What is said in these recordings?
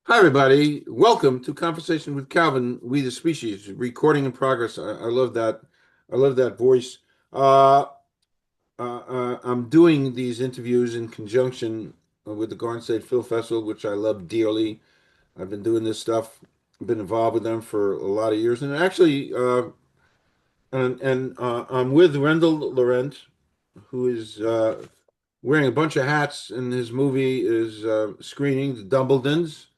Hi, everybody. Welcome to Conversation with Calvin, We the Species, recording in progress. I love that. I love that voice. Uh, I'm doing these interviews in conjunction with the Garden State Film Festival, which I love dearly. I've been doing this stuff, been involved with them for a lot of years, and actually, I'm with Wendell Laurent, who is wearing a bunch of hats, and his movie is screening, The Dumbletons.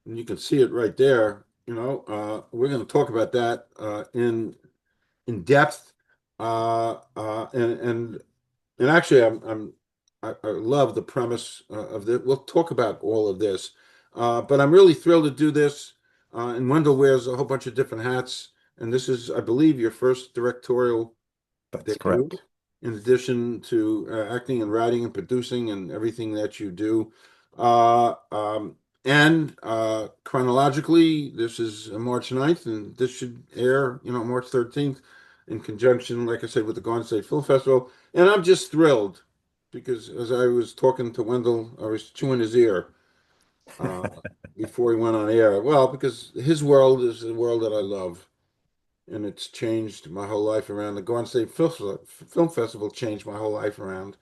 And you can see it right there. We're going to talk about that in depth. And actually, I love the premise of this. We'll talk about all of this, but I'm really thrilled to do this. And Wendell wears a whole bunch of different hats, and this is, I believe, your first directorial That's debut, correct. in addition to acting and writing and producing and everything that you do. Uh, um, and chronologically, this is March 9th, and this should air, March 13th, in conjunction, like I said, with the Garden State Film Festival. And I'm just thrilled because as I was talking to Wendell, I was chewing his ear uh, before he went on air. Well, because his world is the world that I love, and it's changed my whole life around. The Garden State Film Festival changed my whole life around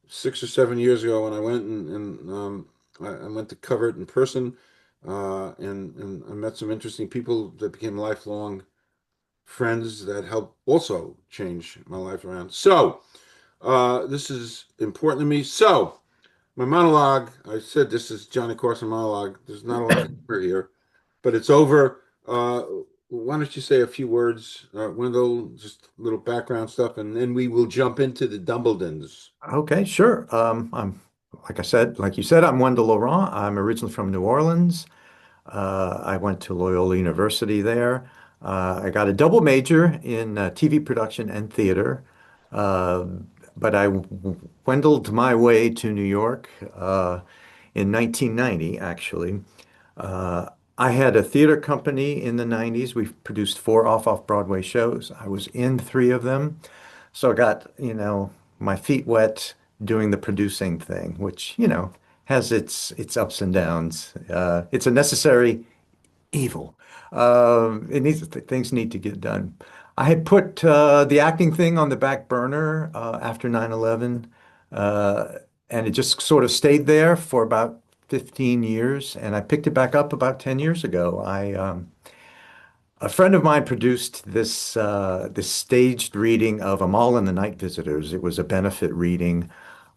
6 or 7 years ago when I went and I went to cover it in person, and I met some interesting people that became lifelong friends that helped also change my life around. So this is important to me. So my monologue, I said this is Johnny Carson monologue. There's not a lot of humor here, but it's over. Why don't you say a few words, Wendell, just a little background stuff, and then we will jump into the Dumbledons. Okay, sure. I'm like you said, I'm Wendell Laurent. I'm originally from New Orleans. I went to Loyola University there. I got a double major in TV production and theater. Uh, but Wendelled my way to New York in 1990, actually. Uh, I had a theater company in the 90s. We produced four off-Broadway shows. I was in three of them. So I got, my feet wet doing the producing thing, which, has its ups and downs. It's a necessary evil. Things need to get done. I had put the acting thing on the back burner after 9/11, uh, and it just sort of stayed there for about 15 years, and I picked it back up about 10 years ago. A friend of mine produced this staged reading of A Mall and the Night Visitors. It was a benefit reading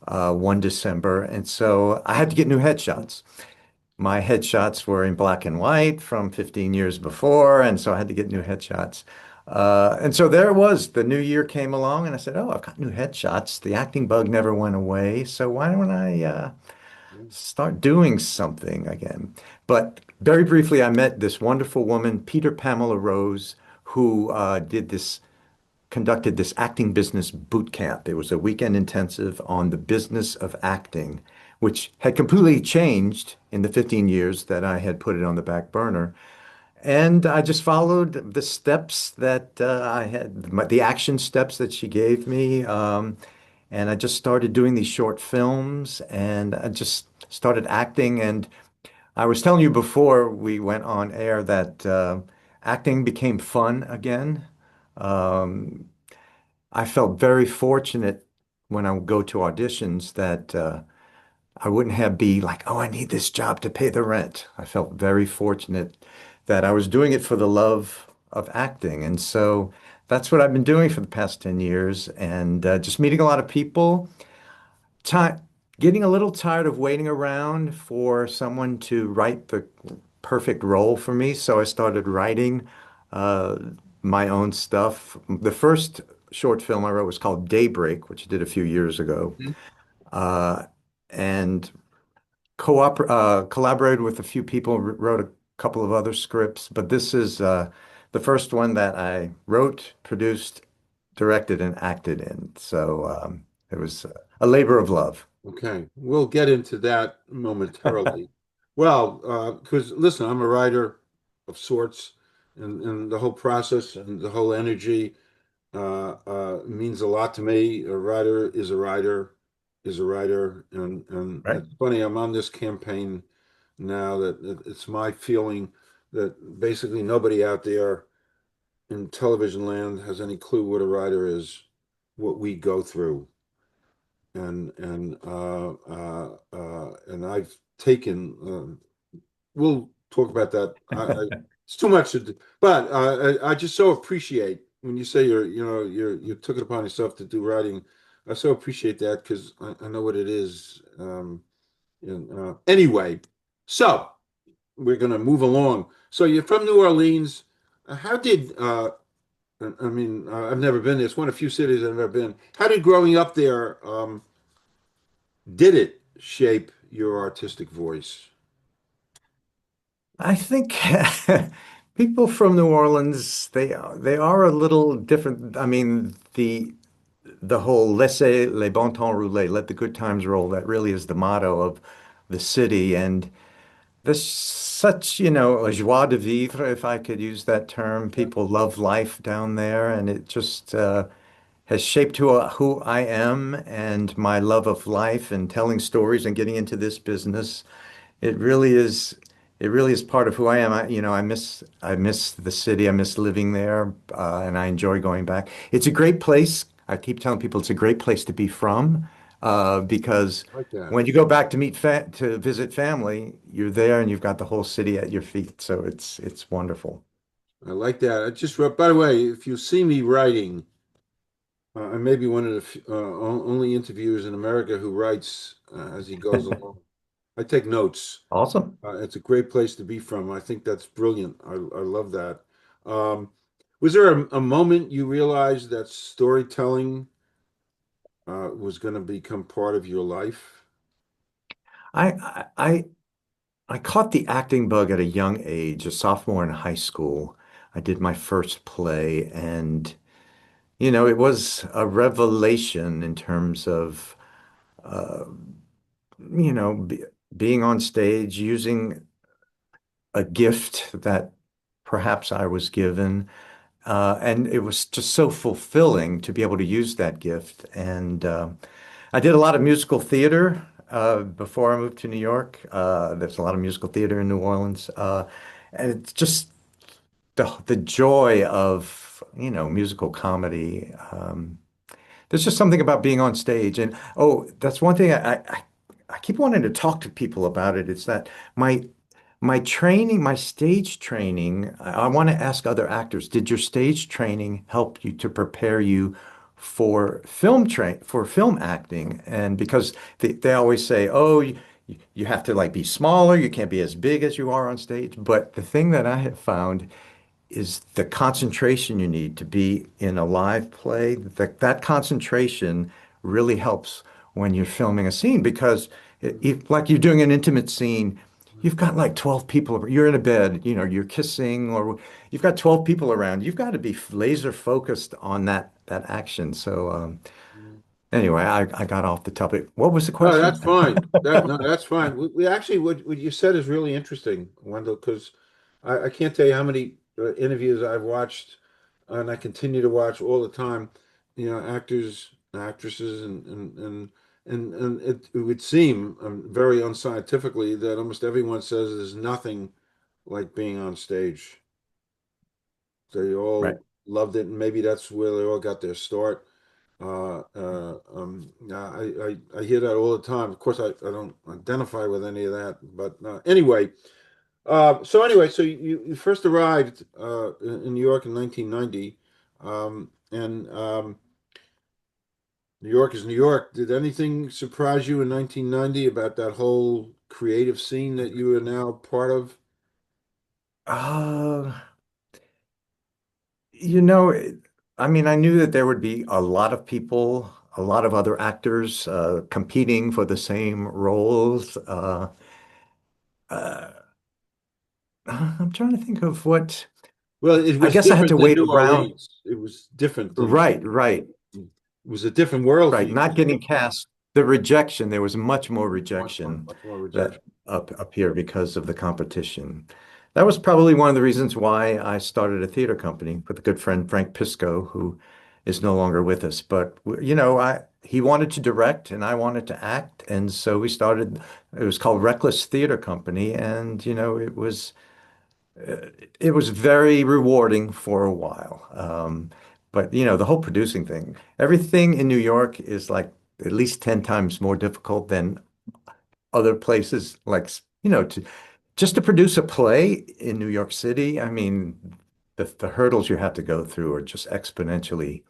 one December, and so I had to get new headshots. My headshots were in black and white from 15 years before, and so I had to get new headshots. And so there it was. The new year came along, and I said, "Oh, I've got new headshots. The acting bug never went away, so why don't I start doing something again?" But very briefly, I met this wonderful woman, Peter Pamela Rose, who conducted this acting business boot camp. It was a weekend intensive on the business of acting, which had completely changed in the 15 years that I had put it on the back burner. And I just followed the steps that the action steps that she gave me. And I just started doing these short films and I just started acting. And I was telling you before we went on air that acting became fun again. Um, I felt very fortunate when I would go to auditions that I wouldn't have be like, oh, I need this job to pay the rent. I felt very fortunate that I was doing it for the love of acting. And so that's what I've been doing for the past 10 years and just meeting a lot of people, ti getting a little tired of waiting around for someone to write the perfect role for me. So I started writing uh, my own stuff. The first short film I wrote was called Daybreak, which I did a few years ago, Mhm. uh, and collaborated with a few people, wrote a couple of other scripts. But this is the first one that I wrote, produced, directed, and acted in. So it was a labor of love. Okay, we'll get into that momentarily. Well, because listen, I'm a writer of sorts, and the whole process and the whole energy means a lot to me. A writer is a writer is a writer, and Right. it's funny. I'm on this campaign now that it's my feeling that basically nobody out there in television land has any clue what a writer is, what we go through. And I've taken we'll talk about that. It's too much to do, but I just so appreciate when you say you took it upon yourself to do writing. I so appreciate that because I know what it is. Anyway, so we're going to move along. So you're from New Orleans. How did I mean, I've never been there. It's one of the few cities I've ever been. How did growing up there, did it shape your artistic voice? I think people from New Orleans, they are a little different. I mean, the whole laissez les bons temps rouler, let the good times roll, that really is the motto of the city. And there's such, a joie de vivre, if I could use that term. People love life down there, and it just has shaped who I am and my love of life and telling stories and getting into this business. It really is, it really is part of who I am. I miss the city. I miss living there, and I enjoy going back. It's a great place. I keep telling people it's a great place to be from, because Like that. when you go back to to visit family, you're there and you've got the whole city at your feet. So it's wonderful. I like that. I just wrote, by the way, if you see me writing, I may be one of the only interviewers in America who writes as he goes along. I take notes. Awesome. It's a great place to be from. I think that's brilliant. I love that. Um, was there a moment you realized that storytelling was going to become part of your life? I caught the acting bug at a young age, a sophomore in high school. I did my first play, and it was a revelation in terms of, uh, you know, be, being on stage, using a gift that perhaps I was given. And it was just so fulfilling to be able to use that gift. And I did a lot of musical theater before I moved to New York. There's a lot of musical theater in New Orleans. And it's just the joy of, musical comedy. There's just something about being on stage. And oh, that's one thing I keep wanting to talk to people about it. It's that my my training, my stage training, I want to ask other actors, did your stage training help you to prepare you for film acting? And because they always say, oh, you have to like be smaller, you can't be as big as you are on stage. But the thing that I have found is the concentration you need to be in a live play. That concentration really helps when you're filming a scene because if, like you're doing an intimate scene, you've got like 12 people, you're in a bed, you're kissing, or you've got 12 people around. You've got to be laser focused on that action. So anyway, I got off the topic. What was the Oh, that's question? fine. That no, that's fine. We actually what you said is really interesting, Wendell, because I can't tell you how many interviews I've watched, and I continue to watch all the time. Actors, actresses, and it would seem very unscientifically that almost everyone says there's nothing like being on stage. They Right. all loved it, and maybe that's where they all got their start. I hear that all the time. Of course, I don't identify with any of that, but anyway. So you first arrived in New York in 1990, and New York is New York. Did anything surprise you in 1990 about that whole creative scene that you are now part of? Uh, You know, I mean, I knew that there would be a lot of people, a lot of other actors competing for the same roles. Uh, I'm trying to think of what, Well, it I was guess I had different to than wait New around. Orleans. It was different than Right, right, it was a different world for right. you. Not getting cast. The rejection, there was much more Much more that rejection. up here because of the competition. That was probably one of the reasons why I started a theater company with a good friend, Frank Pisco, who is no longer with us. But you know, I he wanted to direct and I wanted to act, and so we started. It was called Reckless Theater Company, and you know, it was very rewarding for a while. But you know, the whole producing thing, everything in New York is like at least 10 times more difficult than other places. Like, you know, to just to produce a play in New York City, I mean, the hurdles you have to go through are just exponentially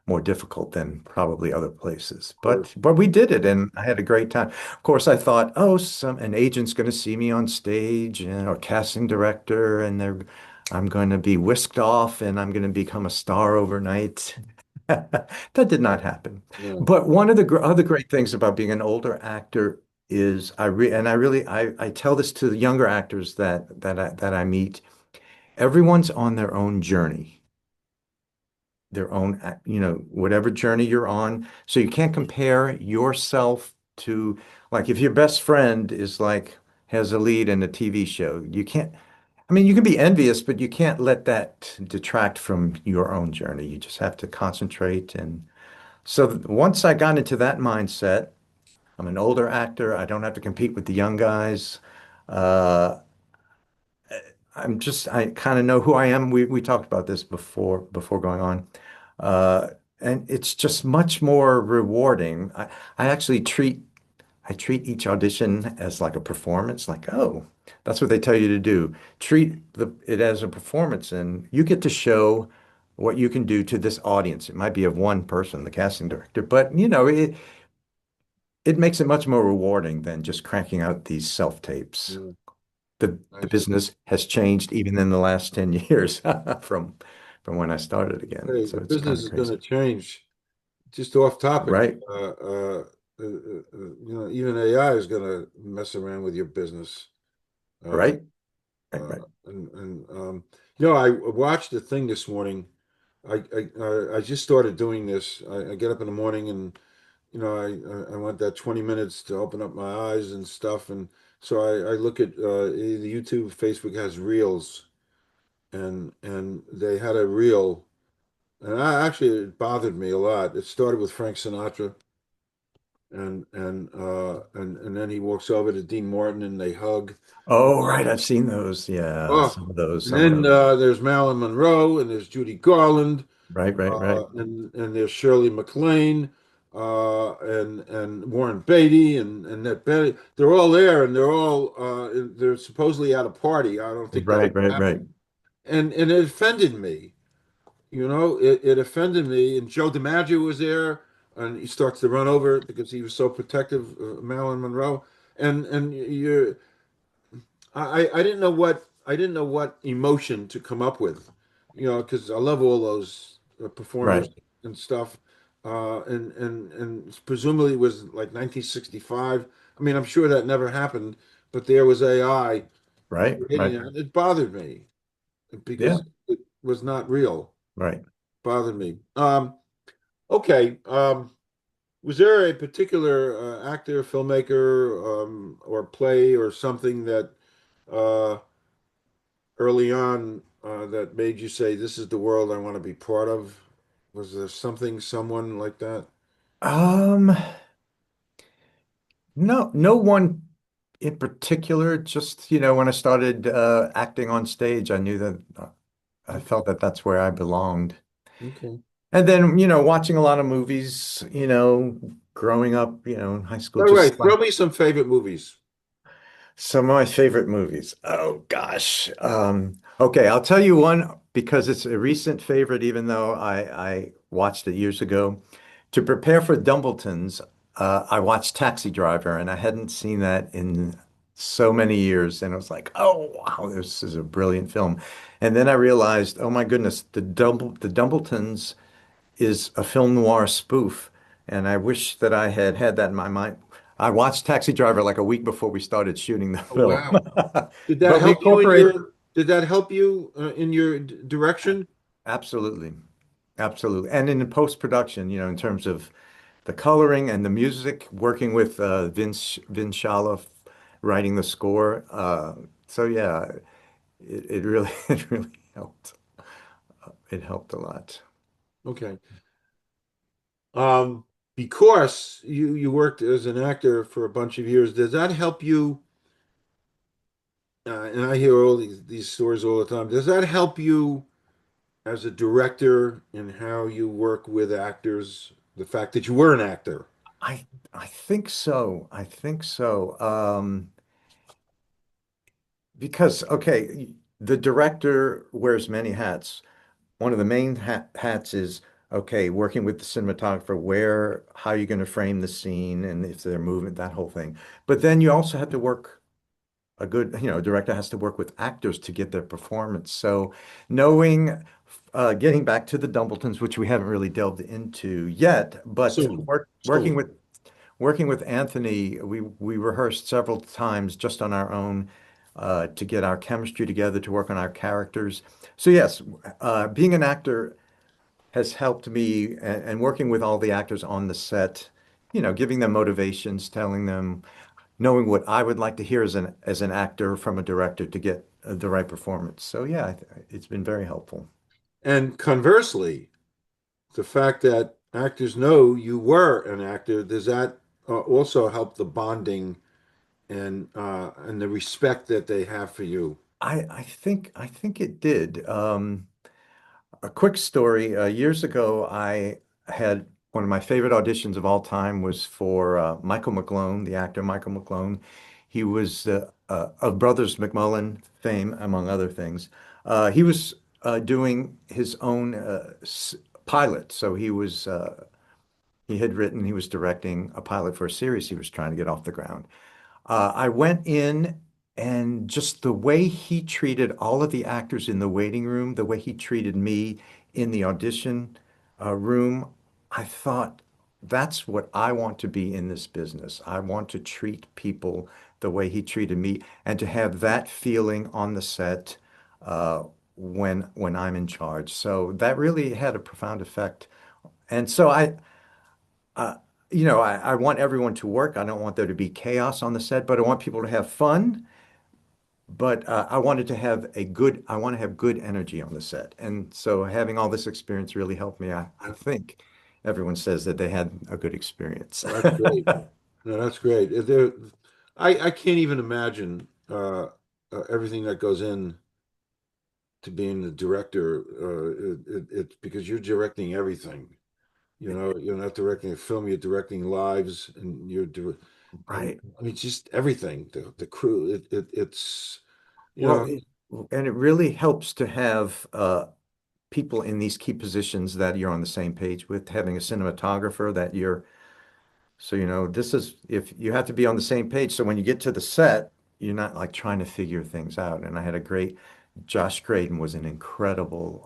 more difficult than probably other places. Of course. But we did it, and I had a great time. Of course, I thought, oh, some an agent's going to see me on stage, and or casting director, and I'm going to be whisked off, and I'm going to become a star overnight. That did not happen. No. But one of the other great things about being an older actor is I really I tell this to the younger actors that I meet. Everyone's on their own journey, their own, you know, whatever journey you're on. So you can't compare yourself to, like, if your best friend is like, has a lead in a TV show, you can't, I mean, you can be envious, but you can't let that detract from your own journey. You just have to concentrate. And so once I got into that mindset, I'm an older actor. I don't have to compete with the young guys. Uh, I kind of know who I am. We talked about this before going on. Uh, and it's just much more rewarding. I actually I treat each audition as like a performance, like, oh, that's what they tell you to do. Treat it as a performance, and you get to show what you can do to this audience. It might be of one person, the casting director, but you know, it makes it much more rewarding than just cranking out these self-tapes. Yeah, I The see. business has changed even in the last 10 years from when I started again. Hey, So the it's kind business of is going crazy. to change. Just off topic, Right, even AI is going to mess around with your business. Uh, right, right, right. I watched the thing this morning. I just started doing this. I get up in the morning and I want that 20 minutes to open up my eyes and stuff. And so I look at the YouTube, Facebook has reels, and they had a reel, and I actually it bothered me a lot. It started with Frank Sinatra, and then he walks over to Dean Martin and they hug. Oh, right. I've seen those. Yeah, Oh, and some of then those. there's Marilyn Monroe and there's Judy Garland, Right, right, right. and there's Shirley MacLaine, and Warren Beatty and Ned Beatty. They're all there, and they're supposedly at a party. I don't think that Right, right, right. happened, and it offended me. It offended me. And Joe DiMaggio was there, and he starts to run over because he was so protective of Marilyn Monroe. And you I didn't know what emotion to come up with, because I love all those performers Right, and stuff, and presumably it was like 1965. I mean, I'm sure that never happened, but there was AI right, creating right. that. It bothered me Yeah, because it was not real. right. Bothered me. Okay. Was there a particular actor, filmmaker, or play or something that uh, early on that made you say, "This is the world I want to be part of"? Was there something, someone like that? Um, no one in particular. Just, you know, when I started acting on stage, I knew that I Okay. felt that that's where I belonged. Okay. And then, you know, watching a lot of movies, you know, growing up, you know, in high school, All just right. like Throw me some favorite movies. some of my favorite movies. Oh gosh. Okay, I'll tell you one because it's a recent favorite, even though I watched it years ago. To prepare for Dumbletons, I watched Taxi Driver, and I hadn't seen that in so many years, and I was like, oh wow, this is a brilliant film. And then I realized, oh my goodness, the Dumbletons is a film noir spoof, and I wish that I had had that in my mind. I watched Taxi Driver like a week before we started shooting the Oh, film, wow. Did that but we help you in incorporated your Did that help you in your direction? absolutely, absolutely, and in the post-production, you know, in terms of the coloring and the music, working with Vin Scialla writing the score. So yeah, it really it really helped. It helped a lot. Okay. Um, because you worked as an actor for a bunch of years, does that help you? And I hear all these stories all the time. Does that help you as a director in how you work with actors? The fact that you were an actor. I think so. I think so. Because okay, the director wears many hats. One of the main hats is okay, working with the cinematographer, where how you're going to frame the scene and if they're moving, that whole thing. But then you also have to work a good, director has to work with actors to get their performance. So knowing, getting back to the Dumbletons, which we haven't really delved into yet, but Soon, working soon. with Anthony, we rehearsed several times just on our own to get our chemistry together, to work on our characters. So yes, being an actor has helped me, and working with all the actors on the set, giving them motivations, telling them, knowing what I would like to hear as an actor from a director to get the right performance. So yeah, it's been very helpful. And conversely, the fact that actors know you were an actor, does that also help the bonding and the respect that they have for you? I think it did. A quick story. Years ago, I had one of my favorite auditions of all time was for Michael McGlone, the actor Michael McGlone. He was of Brothers McMullen fame, among other things. He was doing his own pilot, so he had written, he was directing a pilot for a series he was trying to get off the ground. I went in and just the way he treated all of the actors in the waiting room, the way he treated me in the audition room, I thought, that's what I want to be in this business. I want to treat people the way he treated me and to have that feeling on the set uh, when I'm in charge. So that really had a profound effect. And so uh, I want everyone to work. I don't want there to be chaos on the set, but I want people to have fun. But I want to have good energy on the set. And so having all this experience really helped me. I think everyone says that they had a good experience. Well, that's great. No, that's great. I can't even imagine everything that goes in to being the director. It's because you're directing everything. You know, you're not directing a film, you're directing lives, and and Right. I mean, just everything. The crew. It's you Well, know, and it really helps to have people in these key positions that you're on the same page with, having a cinematographer that you're. So, this is if you have to be on the same page. So when you get to the set, you're not like trying to figure things out. And I had a great, Josh Graydon was an incredible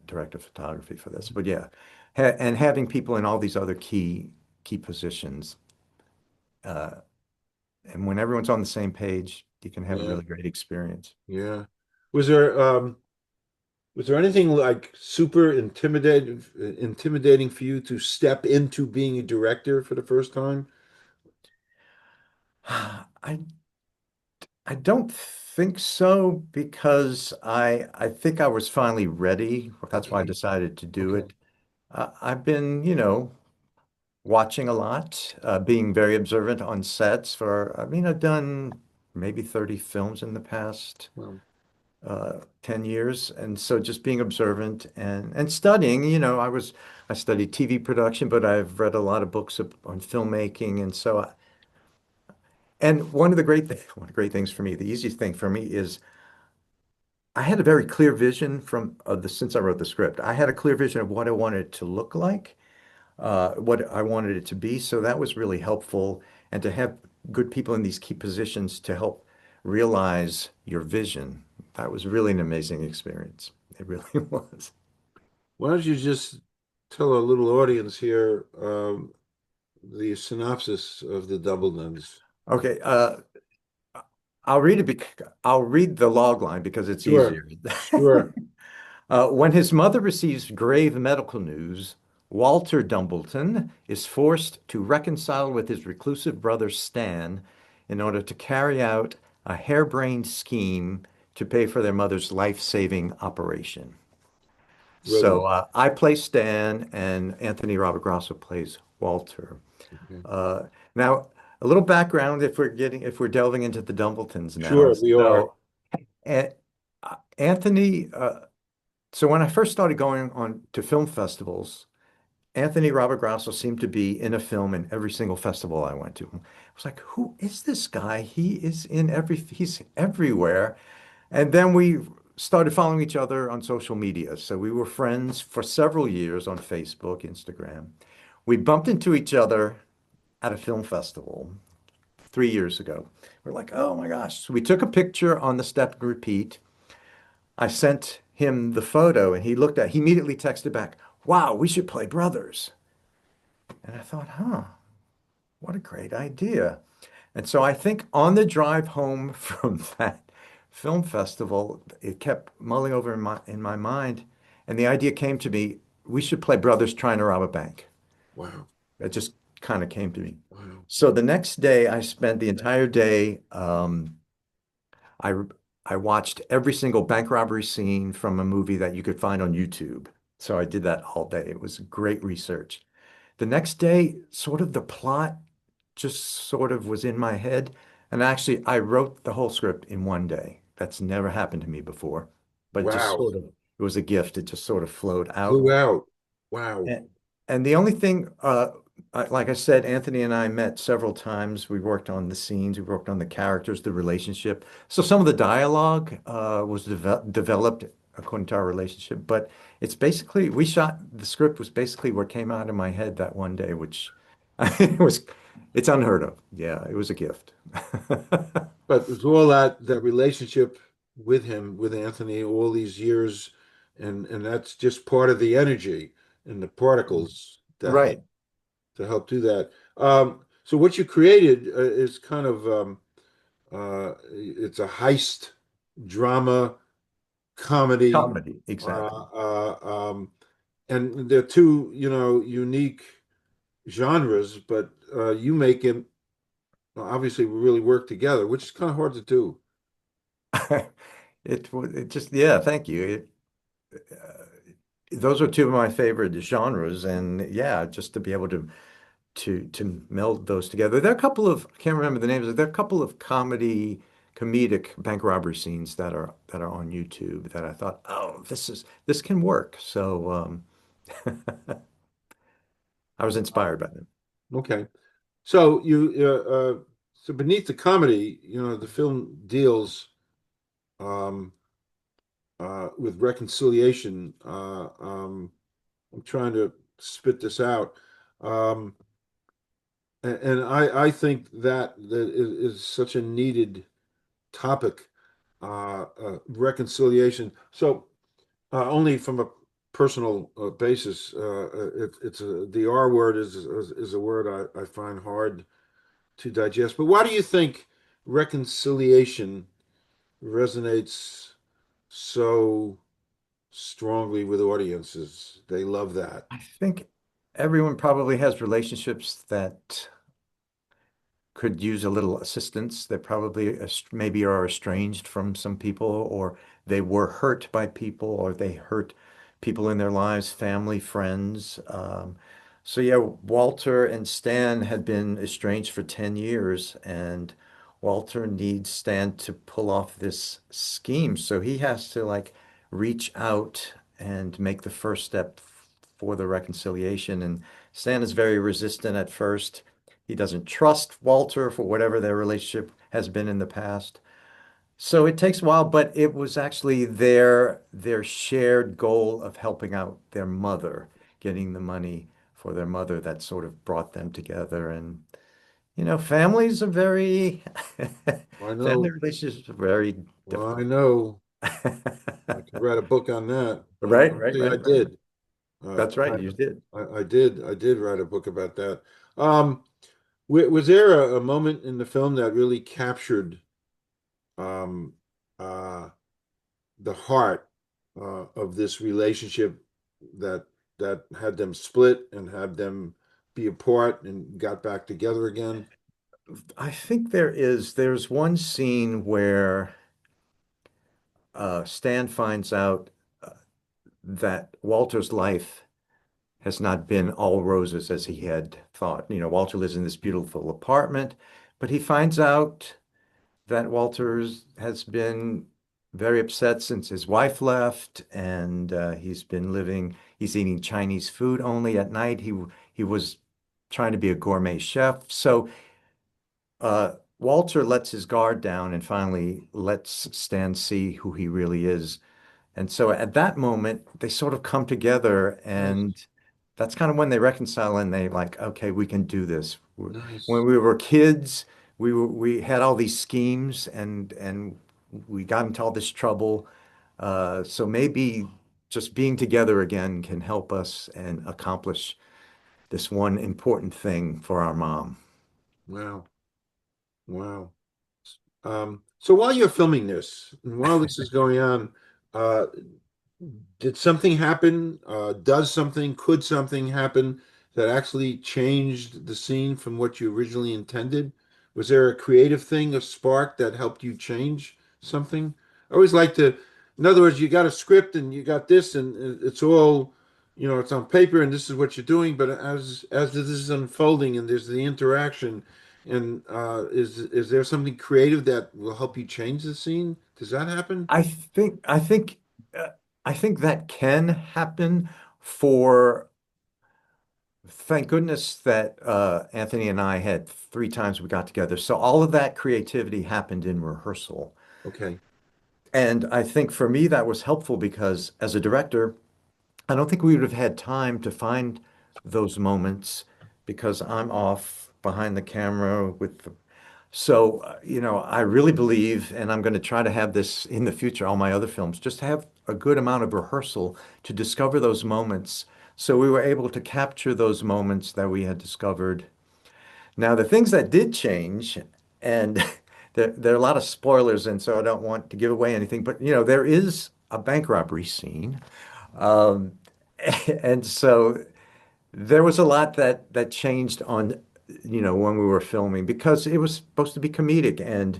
director of photography for this. But yeah, and having people in all these other key positions. Uh, and when everyone's on the same page, you can have a yeah, really great experience. yeah. Was there um was there anything like super intimidating for you to step into being a director for the first time? I I don't think so because I think I was finally ready. That's why I Okay, decided to do okay. it. I've been, watching a lot, being very observant on sets I mean, I've done maybe 30 films in the past Well, 10 years. And so just being observant and studying, I studied TV production, but I've read a lot of books on filmmaking. And so, and one of the great things for me, the easiest thing for me is I had a very clear vision since I wrote the script. I had a clear vision of what I wanted it to look like, what I wanted it to be. So that was really helpful. And to have good people in these key positions to help realize your vision, that was really an amazing experience. It really was. why don't you just tell our little audience here the synopsis of the Dumbledons? Okay, I'll read the log line because it's Sure, easier. sure. When his mother receives grave medical news, Walter Dumbleton is forced to reconcile with his reclusive brother Stan in order to carry out a harebrained scheme to pay for their mother's life-saving operation. So Brilliant. I play Stan, and Anthony Robagrosso plays Walter. Okay. Uh, Now, a little background if we're delving into the Dumbletons now. Sure, we are. So, Anthony, so when I first started going on to film festivals, Anthony Robagrosso seemed to be in a film in every single festival I went to. I was like, who is this guy? He's everywhere. And then we started following each other on social media. So we were friends for several years on Facebook, Instagram. We bumped into each other at a film festival 3 years ago. We're like, oh my gosh. So we took a picture on the step and repeat. I sent him the photo and he immediately texted back, wow, we should play brothers. And I thought, huh, what a great idea. And so I think on the drive home from that film festival, it kept mulling over in my mind. And the idea came to me, we should play brothers trying to rob a bank. Wow. It just kind of came to me. Wow. So the next day, I spent the entire day. I I watched every single bank robbery scene from a movie that you could find on YouTube. So I did that all day. It was great research. The next day, sort of the plot just sort of was in my head. And actually, I wrote the whole script in one day. That's never happened to me before, but Wow. it was a gift. It just sort of flowed out. Flew out. Wow. And, and the only thing, like I said, Anthony and I met several times. We worked on the scenes, we worked on the characters, the relationship. So some of the dialogue was developed according to our relationship, but the script was basically what came out of my head that one day, which it was, it's unheard of. Yeah, it was a gift. But with all that relationship with him, with Anthony, all these years, and that's just part of the energy and the particles that help Right. do that. So what you created is kind of it's a heist drama comedy, Comedy, uh, exactly. uh, um, and they're two, unique genres, but you make it obviously really work together, which is kind of hard to do. It just, yeah, thank you. Those are two of my favorite genres, and yeah, just to be able to meld those together. There are a couple of I can't remember the names. There are a couple of comedic bank robbery scenes that are on YouTube that I thought, oh, this can work. So I was inspired by them. Okay. So so beneath the comedy, the film deals um, with reconciliation. I'm trying to spit this out, um, and I think that is such a needed topic, reconciliation. So only from a personal basis, it's the R word is a word I find hard to digest. But why do you think reconciliation resonates so strongly with audiences? They love that. I think everyone probably has relationships that could use a little assistance. They probably maybe are estranged from some people, or they were hurt by people, or they hurt people in their lives, family, friends. So yeah, Walter and Stan had been estranged for 10 years, and Walter needs Stan to pull off this scheme. So he has to like reach out and make the first step for the reconciliation. And Stan is very resistant at first. He doesn't trust Walter for whatever their relationship has been in the past. So it takes a while, but it was actually their shared goal of helping out their mother, getting the money for their mother that sort of brought them together. And families are very I family know. relationships are very Well, I difficult. know. I could write a book on that. Right, right, Actually, I right, right. did. Uh, That's right, you did. I did. I did write a book about that. Um, was there a moment in the film that really captured um, uh, the heart of this relationship that had them split and had them be apart and got back together again? I think there's one scene where Stan finds out that Walter's life has not been all roses as he had thought. You know, Walter lives in this beautiful apartment, but he finds out that has been very upset since his wife left, and he's eating Chinese food only at night. He was trying to be a gourmet chef. So Walter lets his guard down and finally lets Stan see who he really is. And so at that moment, they sort of come together, Nice, and that's kind of when they reconcile and they like, okay, we can do this. When nice. we were kids, we had all these schemes and we got into all this trouble. So maybe just being together again can help us and accomplish this one important thing for our mom. Wow, wow. So while you're filming this, and while this is going on, uh, did something happen? Does something, could something happen that actually changed the scene from what you originally intended? Was there a creative thing, a spark that helped you change something? I always like to, in other words, you got a script and you got this, and it's all, it's on paper, and this is what you're doing. But as this is unfolding, and there's the interaction, and is there something creative that will help you change the scene? Does that happen? I think I think uh, I think that can happen for thank goodness that Anthony and I had 3 times we got together. So all of that creativity happened in rehearsal. Okay. And I think for me that was helpful because as a director, I don't think we would have had time to find those moments because I'm off behind the camera with the so, I really believe, and I'm going to try to have this in the future, all my other films, just have a good amount of rehearsal to discover those moments. So we were able to capture those moments that we had discovered. Now, the things that did change, and there are a lot of spoilers, and so I don't want to give away anything, but there is a bank robbery scene. Um, and so there was a lot that changed on, when we were filming because it was supposed to be comedic. And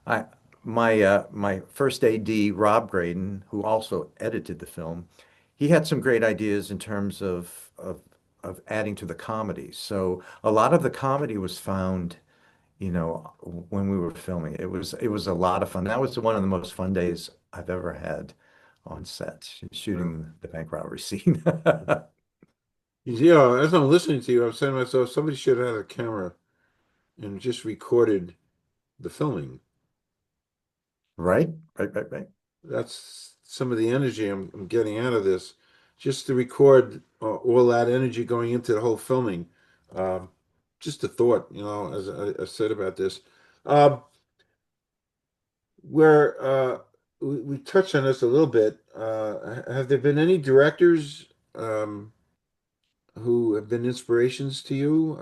I, my first AD, Rob Graydon, who also edited the film, he had some great ideas in terms of adding to the comedy. So a lot of the comedy was found, when we were filming. It was a lot of fun. That was one of the most fun days I've ever had on set, Wow. shooting the bank robbery scene. Yeah, as I'm listening to you, I'm saying to myself, somebody should have had a camera and just recorded the filming. Right? Right, right, right. That's some of the energy I'm getting out of this, just to record all that energy going into the whole filming. Um, just a thought, as I said about this. Um, where we touched on this a little bit. Have there been any directors who have been inspirations to you?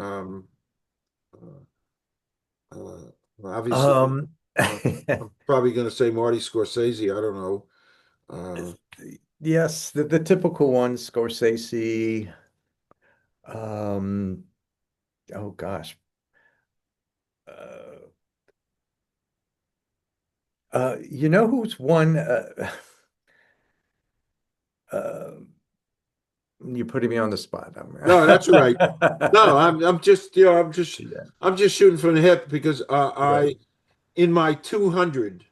Uh, obviously, Um, uh, I'm probably going to say Marty Scorsese. I don't know. Uh, yes, the typical ones, Scorsese. Um, oh gosh. Uh, you know who's one? Uh, you're putting me on the spot. no, that's all right. No, I'm just Yeah, I'm just shooting from the hip because right, I in my 200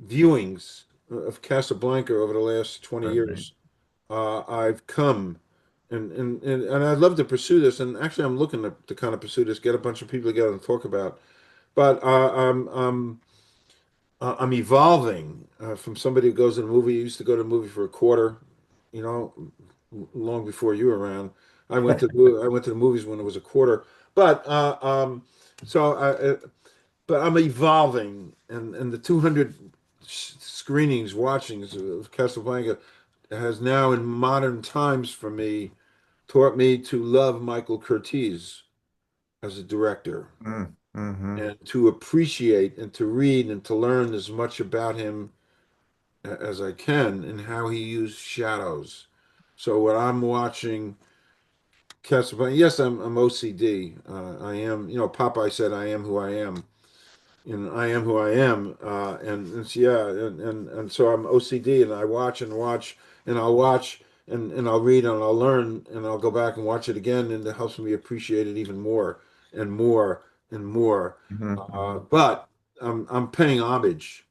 viewings of Casablanca over the last 20 right, right. years, I've come and I'd love to pursue this. And actually, I'm looking to kind of pursue this, get a bunch of people together and talk about. But I'm evolving from somebody who goes to the movie. I used to go to the movie for a quarter, you know, long before you were around. I went to the movies when it was a quarter. But so but I'm evolving, and the 200 screenings, watchings of Casablanca has now, in modern times for me, taught me to love Michael Curtiz as a director Mm-hmm. and to appreciate and to read and to learn as much about him as I can and how he used shadows. So when I'm watching Casablanca, yes, I'm OCD. I am, Popeye said, I am who I am. and I am who I am. And it's, yeah, and so I'm OCD, and I watch and watch, and I'll watch and I'll read and I'll learn and I'll go back and watch it again, and it helps me appreciate it even more and more and more. Mhm, mhm. But I'm paying homage,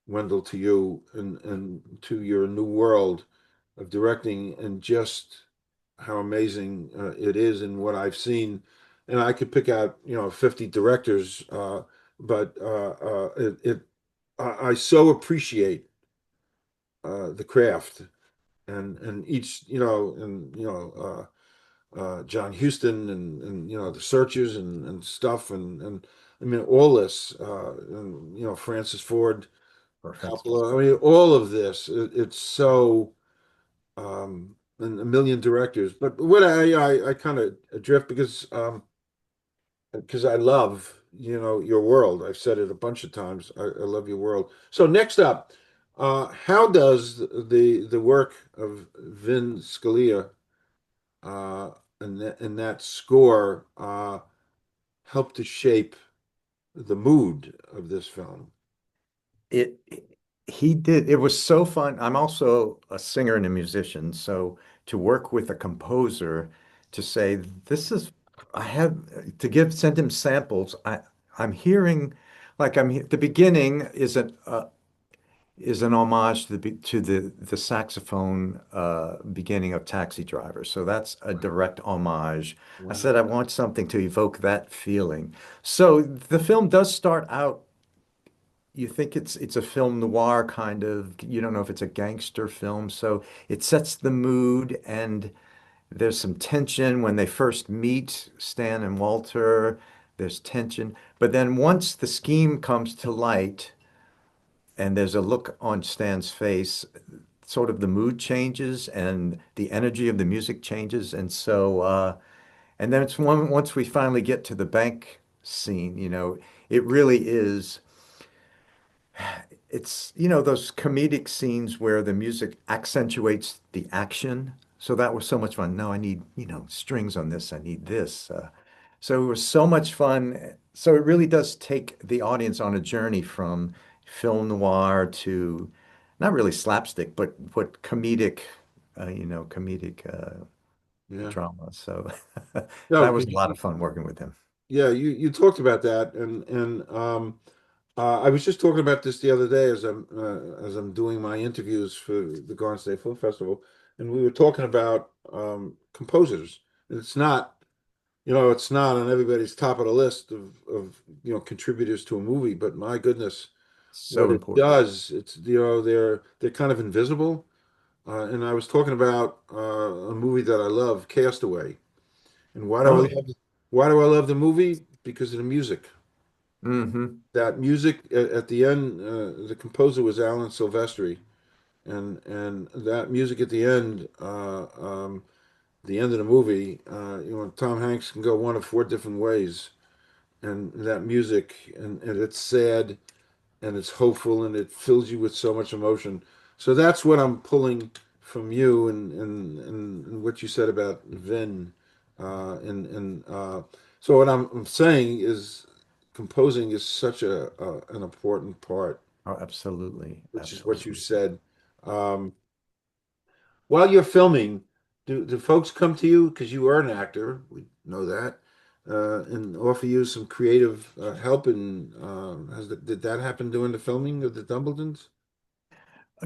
Wendell, to you and to your new world of directing and just how amazing it is and what I've seen. And I could pick out, 50 directors, but I so appreciate the craft and each, John Huston and the searches and stuff and I mean all this and Francis Ford Perfect. Coppola. I mean all of this. It's so and a million directors. But what I kind of adrift because I love, your world. I've said it a bunch of times. I love your world. So next up, how does the work of Vin Scalia uh, and that score help to shape the mood of this film? It he did. It was so fun. I'm also a singer and a musician, so to work with a composer to say this is I have to give send him samples. I'm hearing like the beginning is an homage to the saxophone beginning of Taxi Driver. So that's a direct homage. I Wow. said I want something to evoke that feeling. So the film does start out, you think it's a film noir kind of, you don't know if it's a gangster film. So it sets the mood, and there's some tension when they first meet, Stan and Walter. There's tension. But then once the scheme comes to light and there's a look on Stan's face, sort of the mood changes and the energy of the music changes. And so, and then once we finally get to the bank scene, it really is. It's, those comedic scenes where the music accentuates the action. So that was so much fun. No, I need, strings on this. I need this. So it was so much fun. So it really does take the audience on a journey from film noir to not really slapstick, but comedic, comedic Yeah. drama. So No, that was a because lot of fun working with him. yeah, you talked about that, and I was just talking about this the other day as I'm doing my interviews for the Garden State Film Festival, and we were talking about composers. And it's not on everybody's top of the list of contributors to a movie, but my goodness, what So it important. does, it's they're kind of invisible. And I was talking about a movie that I love, Castaway. And Oh, yeah. why do I love the movie? Because of the music. Hmm. That music at the end, the composer was Alan Silvestri, and that music at the end of the movie, Tom Hanks can go one of four different ways, and that music, and it's sad and it's hopeful and it fills you with so much emotion. So that's what I'm pulling from you and what you said about Vin. So what I'm saying is composing is such an important part, Oh, absolutely. which is what you Absolutely. said. Um, while you're filming, do folks come to you because you are an actor? We know that. And offer you some creative help. And did that happen during the filming of the Dumbletons?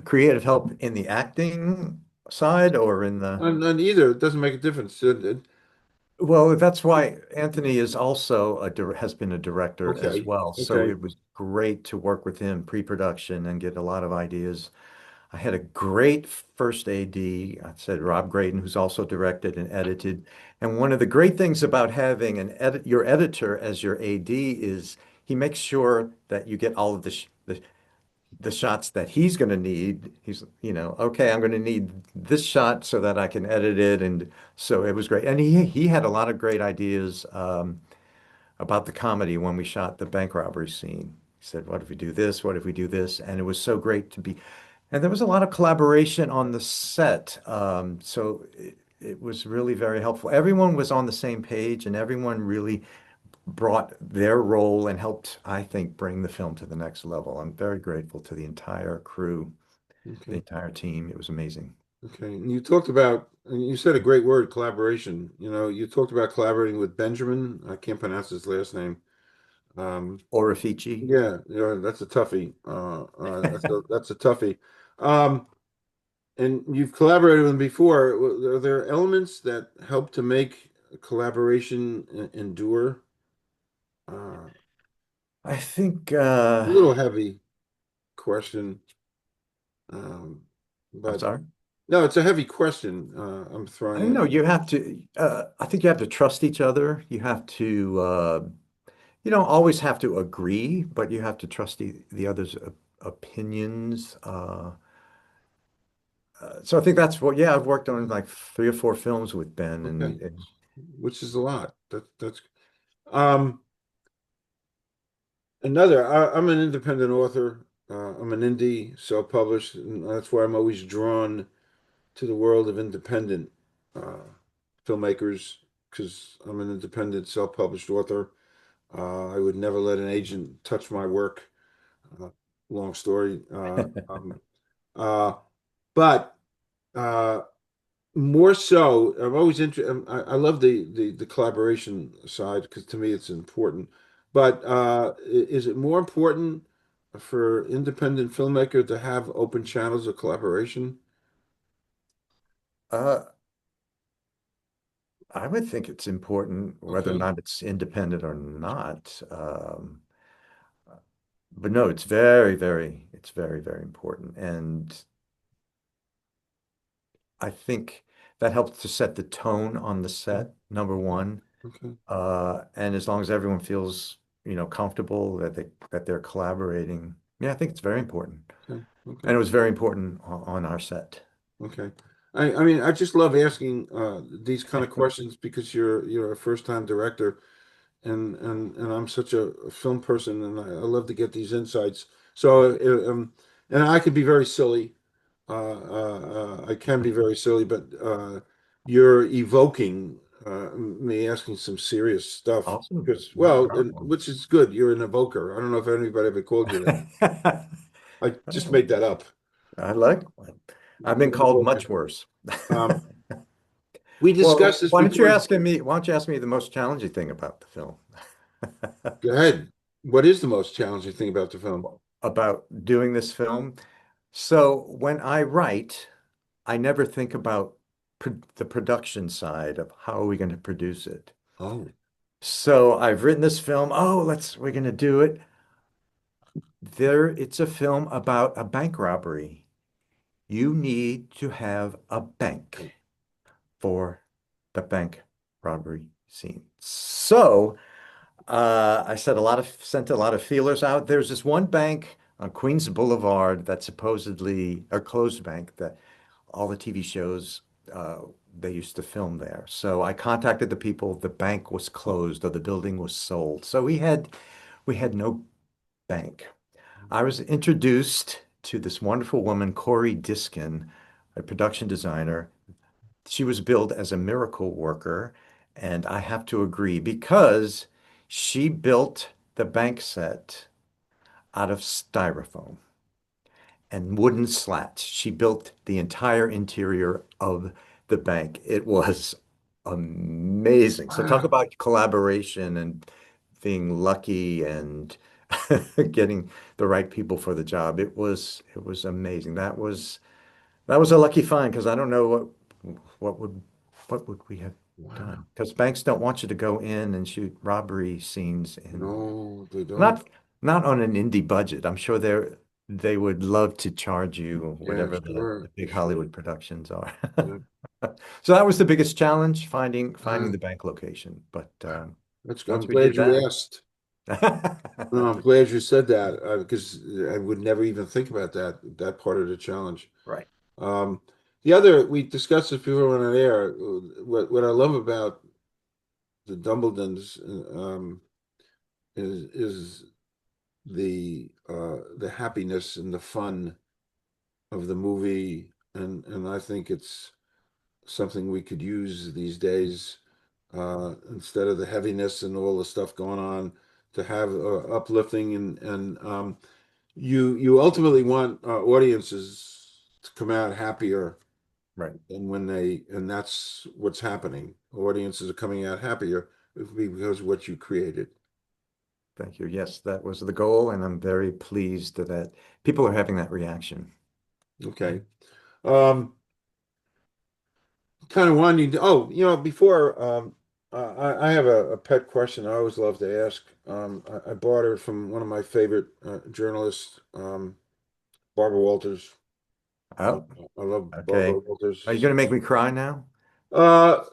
Creative help in the acting side or in the, On either, it doesn't make a difference. well, that's why Anthony is also has been a director as Okay, well. So okay. it was great to work with him pre-production and get a lot of ideas. I had a great first AD. I said Rob Graydon, who's also directed and edited. And one of the great things about having your editor as your AD is he makes sure that you get all of the shots that he's going to need. He's, okay, I'm going to need this shot so that I can edit it. And so it was great. And he had a lot of great ideas about the comedy when we shot the bank robbery scene. He said, what if we do this? What if we do this? And it was so great to be. And there was a lot of collaboration on the set. So it was really very helpful. Everyone was on the same page and everyone really brought their role and helped, I think, bring the film to the next level. I'm very grateful to the entire crew, the Okay. entire team. It was amazing. Okay. And you talked about, and you said a great word, collaboration. You know, you talked about collaborating with Benjamin. I can't pronounce his last name. Um, Orifici. yeah, that's a toughie. That's a toughie. Um, and you've collaborated with him before. Are there elements that help to make a collaboration endure? A I think little heavy question, um, I'm but sorry. no, it's a heavy question. I'm I throwing don't at know. you. You have to, I think you have to trust each other. You have to, you don't always have to agree, but you have to trust the other's opinions. So I think that's what, yeah, I've worked on like 3 or 4 films with Ben Okay, and which is a lot. That's um another. I'm an independent author. I'm an indie, self-published, and that's why I'm always drawn to the world of independent uh, filmmakers because I'm an independent, self-published author. I would never let an agent touch my work. Uh, long story. Uh, but uh, more so, I'm always interested. I love the collaboration side because to me it's important. But is it more important for independent filmmaker to have open channels of collaboration? uh, I would think it's important whether or Okay, not it's independent or not. But no, it's very, very, it's very, very important. And I think that helps to set the tone on the okay, set, number one. okay, And as long as everyone feels, comfortable that they're collaborating, yeah, I think it's very important. okay, And okay. it was very important on our set. Okay. I mean, I just love asking these kind of questions because you're a first-time director and I'm such a film person and I love to get these insights. So and I can be very silly. I can be very silly, but you're evoking me asking some serious stuff Awesome. because No well, problem. which is good. You're an evoker. I don't know if anybody ever called you that. I just Oh, made that up. I like. I've been You're an called evoker. much worse. Um, we Well, discussed this before. why don't you ask me the most challenging thing about the film? Go ahead. What is the most challenging thing about the film? About doing this film. So when I write, I never think about the production side of how are we going to produce it. Oh, So I've written this film. Oh, we're going to do it. It's a film about a bank robbery. You need to have a bank for the bank robbery scene. So I sent a lot of feelers out. There's this one bank on Queens Boulevard that's supposedly a closed bank that all the TV shows uh, they used to film there. So I contacted the people. The bank was closed or the building was sold. So we had no bank. I was introduced to this wonderful woman, Corey Diskin, a production designer. She was billed as a miracle worker, and I have to agree because she built the bank set out of styrofoam and wooden slats. She built the entire interior of the bank. It was amazing. So talk wow. about collaboration and being lucky and getting the right people for the job. It was amazing. That was a lucky find because I don't know what would what would we have Wow. done? Because banks don't want you to go in and shoot robbery scenes in No, they don't. not not on an indie budget. I'm sure they would love to charge you Yeah, whatever the sure, big sure. Hollywood productions are. Yeah. So that was the biggest challenge, finding Uh, the bank location. But I'm once we did glad you that, asked. No, I'm glad you said that because I would never even think about that part of the challenge. right. Um, the other we discussed this before on air. What I love about the Dumbletons is the happiness and the fun of the movie, and I think it's something we could use these days instead of the heaviness and all the stuff going on, to have uplifting and you ultimately want audiences to come out happier Right. than when they, and that's what's happening. Audiences are coming out happier because of what you created. Thank you. Yes, that was the goal, and I'm very pleased that people are having that reaction. Okay. Um, Kind of wanting to, oh, before, I have a pet question I always love to ask. I bought her from one of my favorite journalists, Barbara Walters. Uh, Oh, I love Barbara okay. Are you Walters. going to make me cry now? Uh,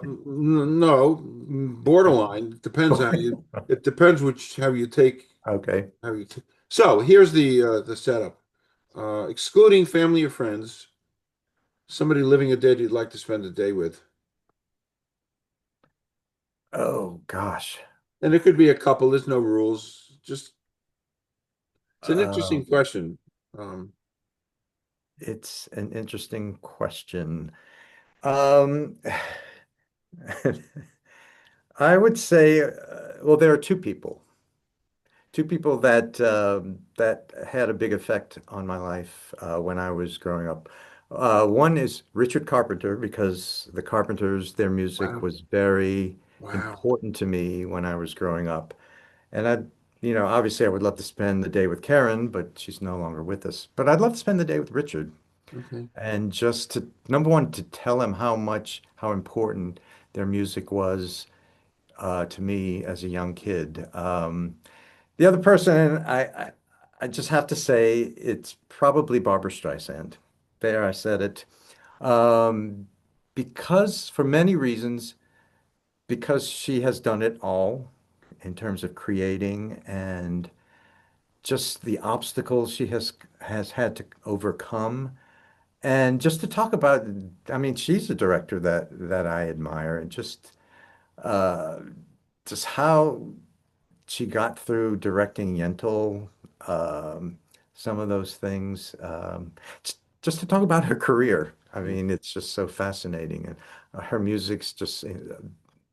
no, borderline. It depends how you take, Okay. how you, t so here's the setup. Excluding family or friends, somebody living or dead you'd like to spend a day with. Oh gosh. And it could be a couple, there's no rules. Just, it's an interesting Um, question. Um, it's an interesting question. Um, I would say, well, there are two people that that had a big effect on my life when I was growing up. One is Richard Carpenter because the Carpenters, their music wow, was very wow. important to me when I was growing up. And obviously I would love to spend the day with Karen, but she's no longer with us. But I'd love to spend the day with Richard Okay. and just to, number one, to tell him how important their music was to me as a young kid. The other person, I just have to say, it's probably Barbara Streisand. There, I said it. Um, because for many reasons, because she has done it all in terms of creating and just the obstacles she has had to overcome. And just to talk about, I mean, she's a director that I admire, and uh, just how she got through directing Yentl, some of those things. Just to talk about her career. I mean, it's just so fascinating, and her music's just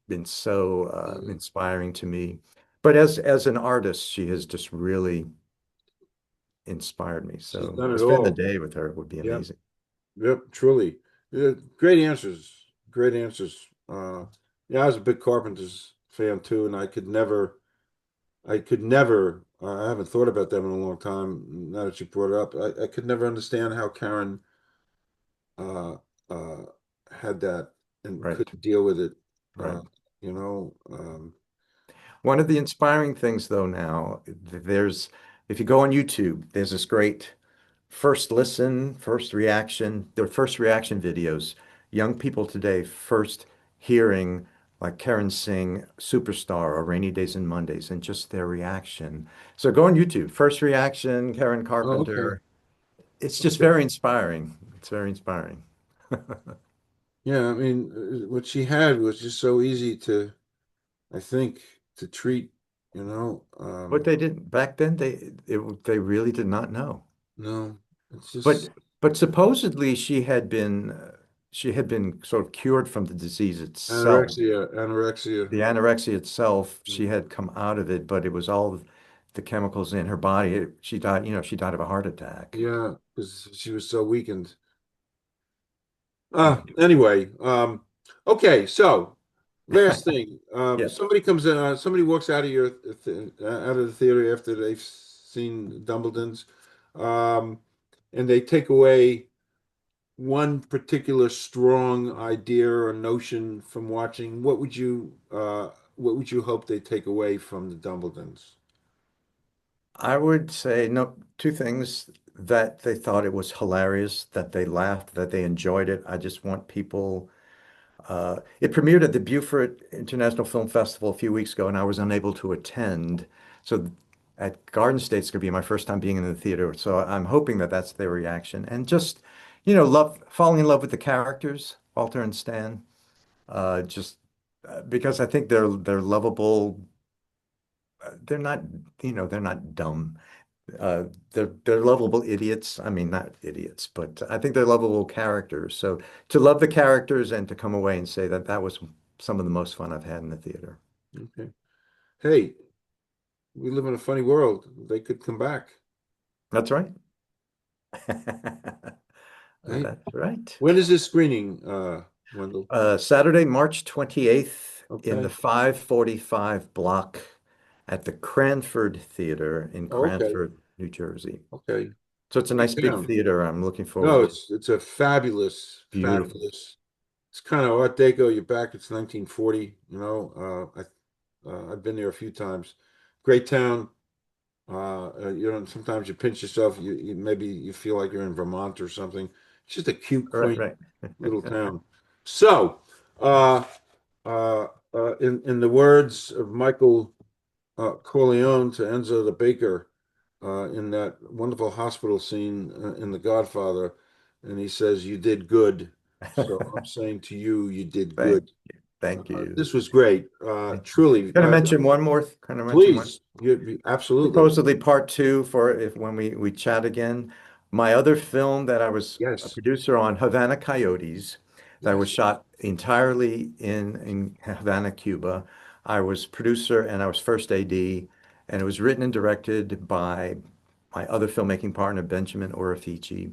been so Yeah. inspiring to me. But as an artist, she has just really inspired me. She's So done to it spend the all. day with her would be Yep. amazing. Yep. Truly. Yeah, great answers. Great answers. Yeah, I was a big Carpenters fan too, and I haven't thought about them in a long time. Now that you brought it up, I could never understand how Karen uh, uh, had that and Right, couldn't deal with it. right. You know, um, One of the inspiring things, though, now, if you go on YouTube, there's this great first listen, first reaction, their first reaction videos. Young people today first hearing like Karen sing Superstar or Rainy Days and Mondays and just their reaction. So go on YouTube, first reaction, Karen oh, okay. Carpenter. It's just Okay. very inspiring. It's very inspiring. Yeah, I mean, what she had was just so easy to, I think, to treat, you know. But they didn't back then, they really did not know. No, it's But just supposedly she had been sort of cured from the disease itself. anorexia. The anorexia itself, she Mm. had come out of it, but it was all the chemicals in her body. She died, she died of a heart attack. Yeah, because she was so weakened. Anyway, okay, so last thing. Yeah. Somebody comes in, somebody walks out of out of the theater after they've seen Dumbledons, um, and they take away one particular strong idea or notion from watching. What would you hope they take away from the Dumbledons? I would say no, two things that they thought it was hilarious, that they laughed, that they enjoyed it. I just want people. It premiered at the Beaufort International Film Festival a few weeks ago, and I was unable to attend. So at Garden State, it's going to be my first time being in the theater. So I'm hoping that that's their reaction, and just, falling in love with the characters, Walter and Stan. Just because I think they're lovable. They're not, they're not dumb. Uh, they're lovable idiots. I mean, not idiots, but I think they're lovable characters. So to love the characters and to come away and say that that was some of the most fun I've had in the theater. Okay. Hey, we live in a funny world. They could come back. That's right. Hey, That's right. when is this screening, Wendell? Saturday, March 28th in the Okay. 545 block at the Cranford Theater in Oh, okay. Cranford, New Jersey. Okay. So it's a Great nice big town. theater. I'm looking forward No, to it's a fabulous, beautiful. fabulous. It's kind of Art Deco. You're back. It's 1940. I've been there a few times. Great town. Sometimes you pinch yourself. Maybe you feel like you're in Vermont or something. It's just a cute, Right, quaint right. little town. So, uh, in the words of Michael Corleone to Enzo the Baker in that wonderful hospital scene in The Godfather, and he says, "You did good." So I'm saying to you, you did Thank good. you. Thank you. This was great. Thank you. Truly. Can I mention one more? Can I mention one? Please, absolutely. Supposedly part two for if when we chat again. My other film that I was a Yes, producer on, Havana Coyotes, that was yes. shot entirely in Havana, Cuba. I was producer and I was first AD, and it was written and directed by my other filmmaking partner, Benjamin Orifici.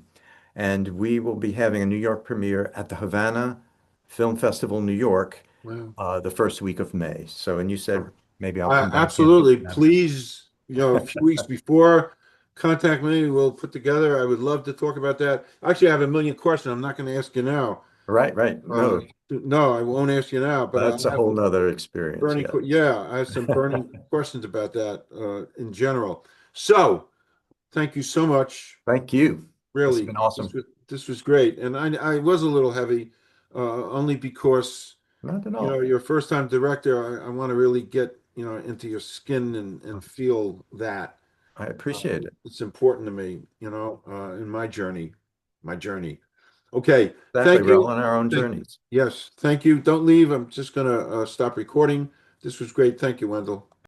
And we will be having a New York premiere at the Havana Film Festival, New York, Wow. the first week of May. So, and you said maybe I'll come back in. Absolutely. Please, a few weeks before, contact me. We'll put together. I would love to talk about that. Actually, I have a million questions. I'm not going to ask you now. Right, right. Uh, No, no, I won't ask you now, but I that's a have whole nother experience. burning, Yeah. yeah, I have some burning questions about that in general. So, thank you so much. Thank you. This has Really, been awesome. this was great, and I was a little heavy, only because Not at all. you're a first time director. I want to really get into your skin and feel that. I appreciate it. It's important to me, in my journey. Okay, Exactly. thank We're all you. on our own Thank journeys. yes, thank you. Don't leave. I'm just gonna stop recording. This was great. Thank you, Wendell.